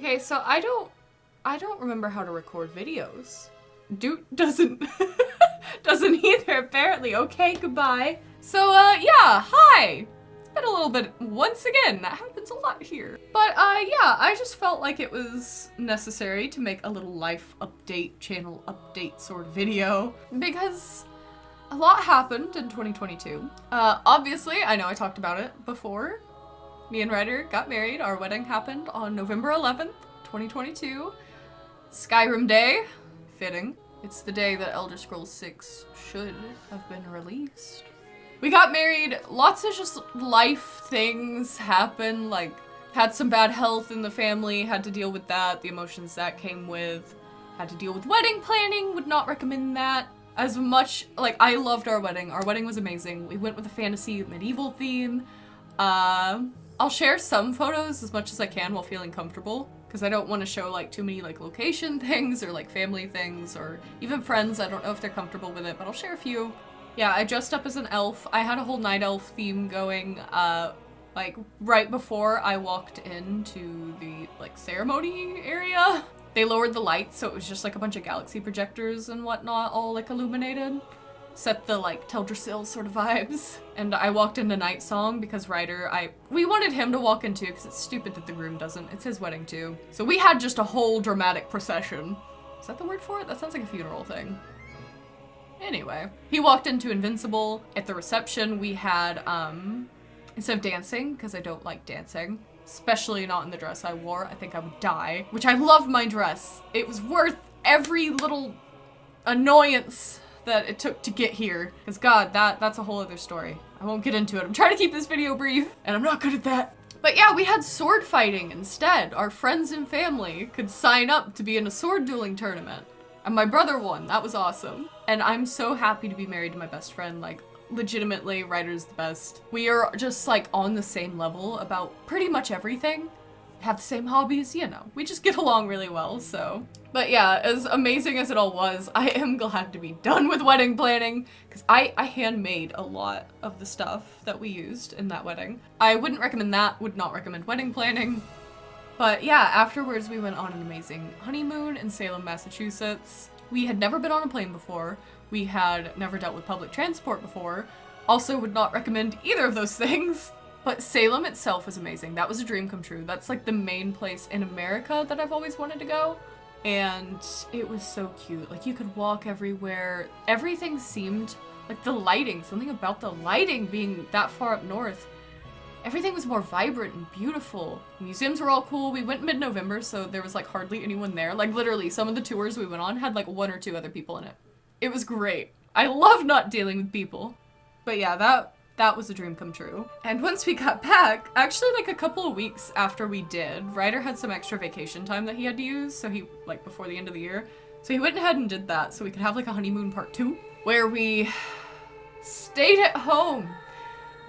Okay, so I don't remember how to record videos. Dude doesn't doesn't either, apparently. Okay, goodbye. So yeah, hi. It's been a little bit once again. That happens a lot here. But yeah, I just felt like it was necessary to make a little life update, channel update sort of video because a lot happened in 2022. Obviously, I know I talked about it before. Me and Ryder got married. Our wedding happened on November 11th, 2022. Skyrim Day. Fitting. It's the day that Elder Scrolls 6 should have been released. We got married. Lots of just life things happen. Like, had some bad health in the family. Had to deal with that. The emotions that came with. Had to deal with wedding planning. Would not recommend that. As much, like, I loved our wedding. Our wedding was amazing. We went with a fantasy medieval theme. I'll share some photos as much as I can while feeling comfortable, because I don't want to show like too many like location things or like family things or even friends. I don't know if they're comfortable with it, but I'll share a few. Yeah, I dressed up as an elf. I had a whole night elf theme going, like right before I walked into the like ceremony area. They lowered the lights, so it was just like a bunch of galaxy projectors and whatnot, all like illuminated. Set the like Teldrassil sort of vibes. And I walked into Night Song because Ryder, we wanted him to walk in too because it's stupid that the groom doesn't. It's his wedding too. So we had just a whole dramatic procession. Is that the word for it? That sounds like a funeral thing. Anyway, he walked into Invincible. At the reception we had, instead of dancing, because I don't like dancing, especially not in the dress I wore, I think I would die, which I loved my dress. It was worth every little annoyance that it took to get here. Because God, that's a whole other story. I won't get into it. I'm trying to keep this video brief, and I'm not good at that. But yeah, we had sword fighting instead. Our friends and family could sign up to be in a sword dueling tournament. And my brother won. That was awesome. And I'm so happy to be married to my best friend. Like, legitimately, Ryder's the best. We are just like on the same level about pretty much everything. Have the same hobbies, you know. We just get along really well, so. But yeah, as amazing as it all was, I am glad to be done with wedding planning because I handmade a lot of the stuff that we used in that wedding. I wouldn't recommend that, would not recommend wedding planning. But yeah, afterwards we went on an amazing honeymoon in Salem, Massachusetts. We had never been on a plane before. We had never dealt with public transport before. Also would not recommend either of those things. But Salem itself was amazing. That was a dream come true. That's like the main place in America that I've always wanted to go. And it was so cute. Like you could walk everywhere. Everything seemed like the lighting, something about the lighting being that far up north. Everything was more vibrant and beautiful. Museums were all cool. We went mid-November, so there was like hardly anyone there. Like literally some of the tours we went on had like 1 or 2 other people in it. It was great. I love not dealing with people. But yeah, that was a dream come true. And once we got back, actually like a couple of weeks after we did, Ryder had some extra vacation time that he had to use, so he, like before the end of the year. So he went ahead and did that so we could have like a honeymoon part 2, where we stayed at home,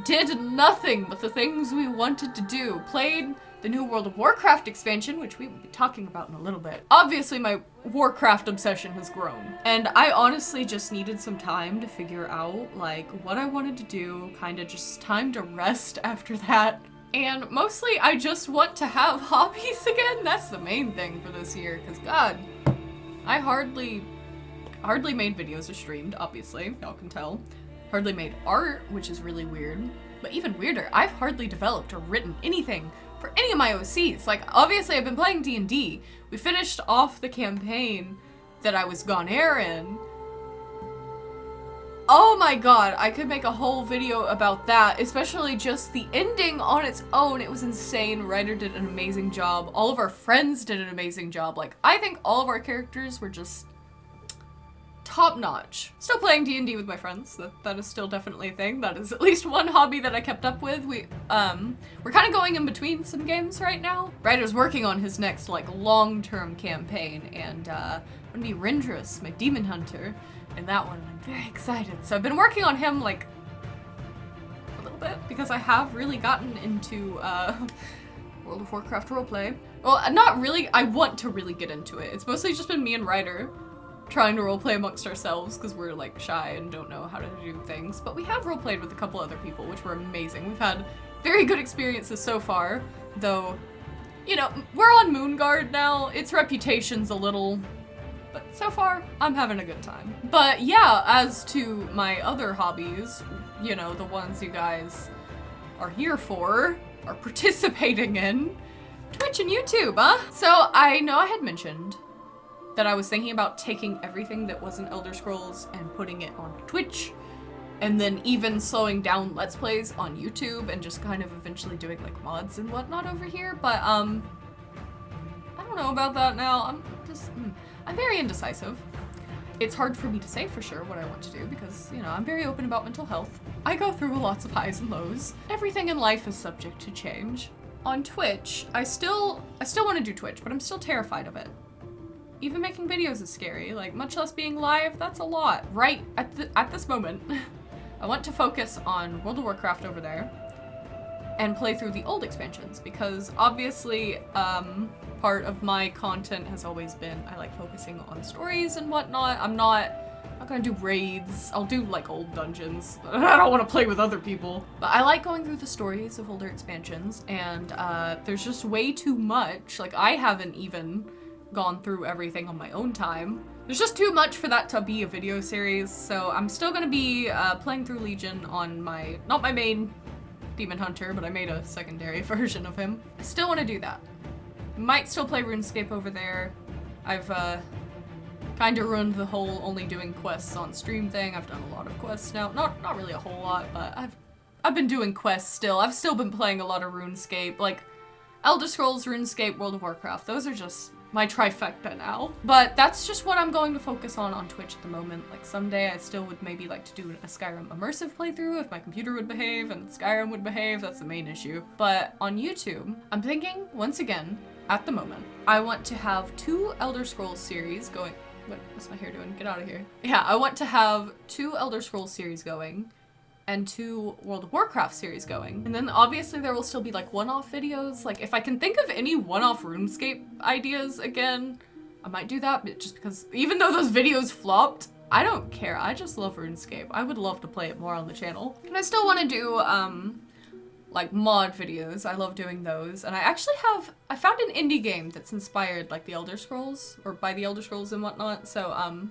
did nothing but the things we wanted to do, played the new World of Warcraft expansion, which we will be talking about in a little bit. Obviously, my Warcraft obsession has grown, and I honestly just needed some time to figure out, like, what I wanted to do, kind of just time to rest after that. And mostly, I just want to have hobbies again. That's the main thing for this year, because God, I hardly made videos or streamed, obviously, y'all can tell. Hardly made art, which is really weird. But even weirder, I've hardly developed or written anything for any of my OCs. Like, obviously I've been playing D&D. We finished off the campaign that I was Gonair in. Oh my God, I could make a whole video about that, especially just the ending on its own. It was insane. Ryder did an amazing job. All of our friends did an amazing job. Like, I think all of our characters were just top notch. Still playing D&D with my friends. That is still definitely a thing. That is at least one hobby that I kept up with. We're kind of going in between some games right now. Ryder's working on his next like long-term campaign, and I'm gonna be Rendrus, my demon hunter, in that one. I'm very excited. So I've been working on him like a little bit because I have really gotten into World of Warcraft roleplay. Well, not really. I want to really get into it. It's mostly just been me and Ryder trying to roleplay amongst ourselves because we're like shy and don't know how to do things. But we have roleplayed with a couple other people, which were amazing. We've had very good experiences so far, though you know, we're on Moonguard now. Its reputation's a little, but so far, I'm having a good time. But yeah, as to my other hobbies, you know, the ones you guys are here for, are participating in, Twitch and YouTube, huh? So I know I had mentioned that I was thinking about taking everything that wasn't Elder Scrolls and putting it on Twitch, and then even slowing down Let's Plays on YouTube and just kind of eventually doing like mods and whatnot over here, but I don't know about that now. I'm very indecisive. It's hard for me to say for sure what I want to do because, you know, I'm very open about mental health. I go through lots of highs and lows. Everything in life is subject to change. On Twitch, I still want to do Twitch, but I'm still terrified of it. Even making videos is scary, like much less being live, that's a lot. Right at this moment, I want to focus on World of Warcraft over there and play through the old expansions because obviously part of my content has always been I like focusing on stories and whatnot. I'm not gonna do raids. I'll do like old dungeons. I don't want to play with other people. But I like going through the stories of older expansions and there's just way too much. Like I haven't even gone through everything on my own time. There's just too much for that to be a video series, so I'm still gonna be playing through Legion on not my main Demon Hunter, but I made a secondary version of him. I still want to do that. Might still play RuneScape over there. I've kind of ruined the whole only doing quests on stream thing. I've done a lot of quests now. Not really a whole lot, but I've been doing quests still. I've still been playing a lot of RuneScape, like Elder Scrolls, RuneScape, World of Warcraft. Those are just my trifecta now. But that's just what I'm going to focus on Twitch at the moment. Like someday I still would maybe like to do a Skyrim immersive playthrough if my computer would behave and Skyrim would behave. That's the main issue. But on YouTube, I'm thinking once again, at the moment, I want to have 2 Elder Scrolls series going. What's my hair doing? Get out of here. Yeah, I want to have 2 Elder Scrolls series going and 2 World of Warcraft series going. And then obviously there will still be like one-off videos. Like if I can think of any one-off RuneScape ideas again, I might do that, but just because even though those videos flopped, I don't care. I just love RuneScape. I would love to play it more on the channel. And I still want to do like mod videos. I love doing those. And I found an indie game that's inspired like the Elder Scrolls or by the Elder Scrolls and whatnot. So I'm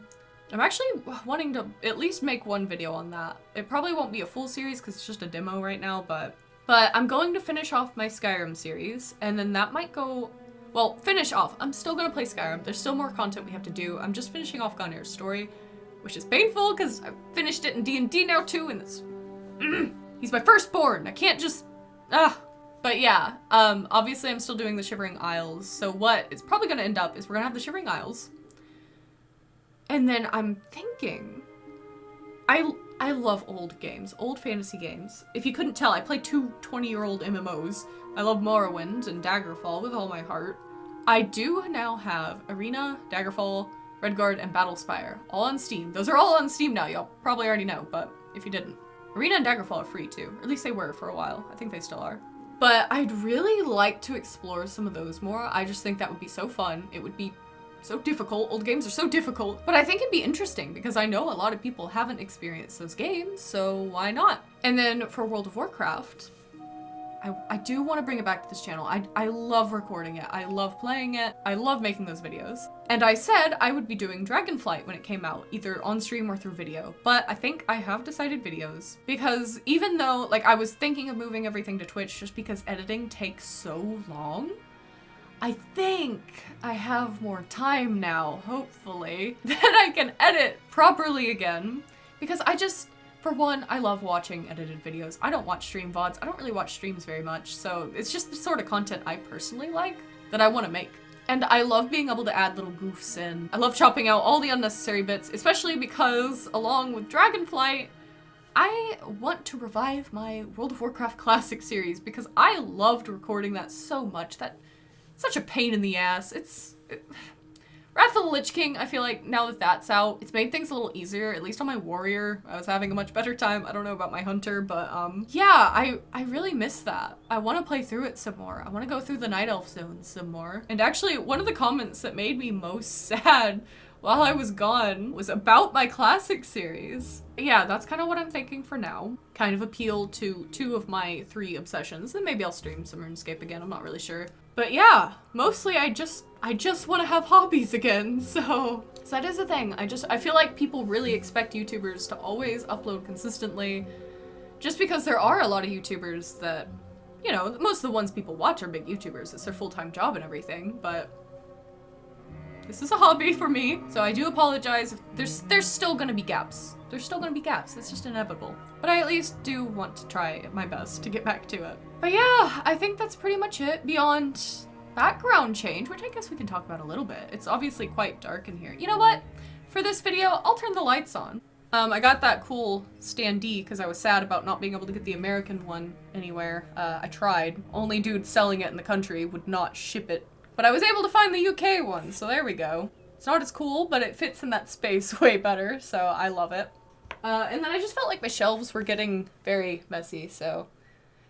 actually wanting to at least make one video on that. It probably won't be a full series because it's just a demo right now, but I'm going to finish off my Skyrim series, and then that might go, well, finish off. I'm still gonna play Skyrim. There's still more content we have to do. I'm just finishing off Gunner's story, which is painful because I finished it in D&D now too, and it's, he's my firstborn. I can't just, But yeah, obviously I'm still doing the Shivering Isles, so what it's probably gonna end up is we're gonna have the Shivering Isles. And then I'm thinking, I love old games, old fantasy games. If you couldn't tell, I play 2 20-year-old MMOs. I love Morrowind and Daggerfall with all my heart. I do now have Arena, Daggerfall, Redguard, and Battlespire, all on Steam. Those are all on Steam now, y'all probably already know, but if you didn't. Arena and Daggerfall are free too, or at least they were for a while. I think they still are. But I'd really like to explore some of those more. I just think that would be so fun. It would be so difficult. Old games are so difficult. But I think it'd be interesting because I know a lot of people haven't experienced those games, so why not? And then for World of Warcraft, I do want to bring it back to this channel. I love recording it. I love playing it. I love making those videos. And I said I would be doing Dragonflight when it came out, either on stream or through video. But I think I have decided videos because even though like I was thinking of moving everything to Twitch just because editing takes so long, I think I have more time now, hopefully, that I can edit properly again. Because for one, I love watching edited videos. I don't watch stream VODs. I don't really watch streams very much, so it's just the sort of content I personally like that I want to make. And I love being able to add little goofs in. I love chopping out all the unnecessary bits, especially because, along with Dragonflight, I want to revive my World of Warcraft Classic series because I loved recording that so much. That's such a pain in the ass. Wrath of the Lich King, I feel like now that that's out, it's made things a little easier, at least on my warrior. I was having a much better time. I don't know about my hunter, but yeah, I really miss that. I want to play through it some more. I want to go through the Night Elf zones some more. And actually, one of the comments that made me most sad while I was gone was about my classic series. Yeah, that's kind of what I'm thinking for now. Kind of appeal to 2 of my 3 obsessions. Then maybe I'll stream some RuneScape again, I'm not really sure. But yeah, mostly I just want to have hobbies again, so that is the thing. I feel like people really expect YouTubers to always upload consistently, just because there are a lot of YouTubers that, you know, most of the ones people watch are big YouTubers. It's their full-time job and everything, but this is a hobby for me, so I do apologize. There's still gonna be gaps. There's still gonna be gaps. It's just inevitable. But I at least do want to try my best to get back to it. But yeah, I think that's pretty much it. Beyond background change, which I guess we can talk about a little bit. It's obviously quite dark in here. You know what? For this video, I'll turn the lights on. I got that cool standee because I was sad about not being able to get the American one anywhere. I tried. Only dude selling it in the country would not ship it. But I was able to find the UK one, so there we go. It's not as cool, but it fits in that space way better, so I love it. And then I just felt like my shelves were getting very messy, so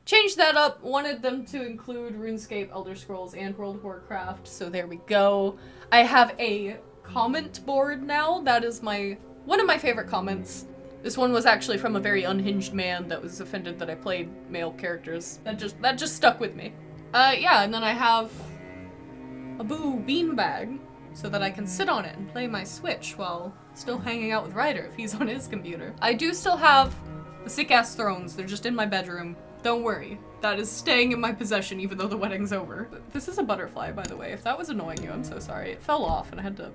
changed that up. Wanted them to include RuneScape, Elder Scrolls, and World of Warcraft, so there we go. I have a comment board now. That is one of my favorite comments. This one was actually from a very unhinged man that was offended that I played male characters. That just stuck with me. Yeah, and then I have a boo beanbag so that I can sit on it and play my Switch while still hanging out with Ryder if he's on his computer. I do still have the sick-ass thrones. They're just in my bedroom. Don't worry. That is staying in my possession even though the wedding's over. This is a butterfly, by the way. If that was annoying you, I'm so sorry. It fell off and I had to...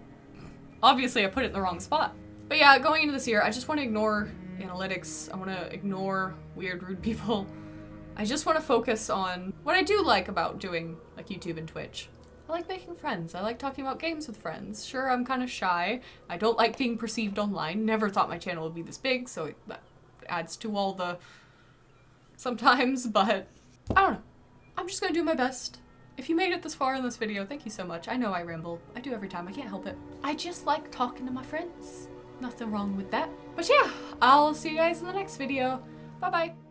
Obviously, I put it in the wrong spot. But yeah, going into this year, I just want to ignore analytics. I want to ignore weird, rude people. I just want to focus on what I do like about doing like YouTube and Twitch. I like making friends. I like talking about games with friends. Sure, I'm kind of shy. I don't like being perceived online. Never thought my channel would be this big, so that adds to all the sometimes, but I don't know. I'm just gonna do my best. If you made it this far in this video, thank you so much. I know I ramble. I do every time. I can't help it. I just like talking to my friends. Nothing wrong with that. But yeah, I'll see you guys in the next video. Bye-bye.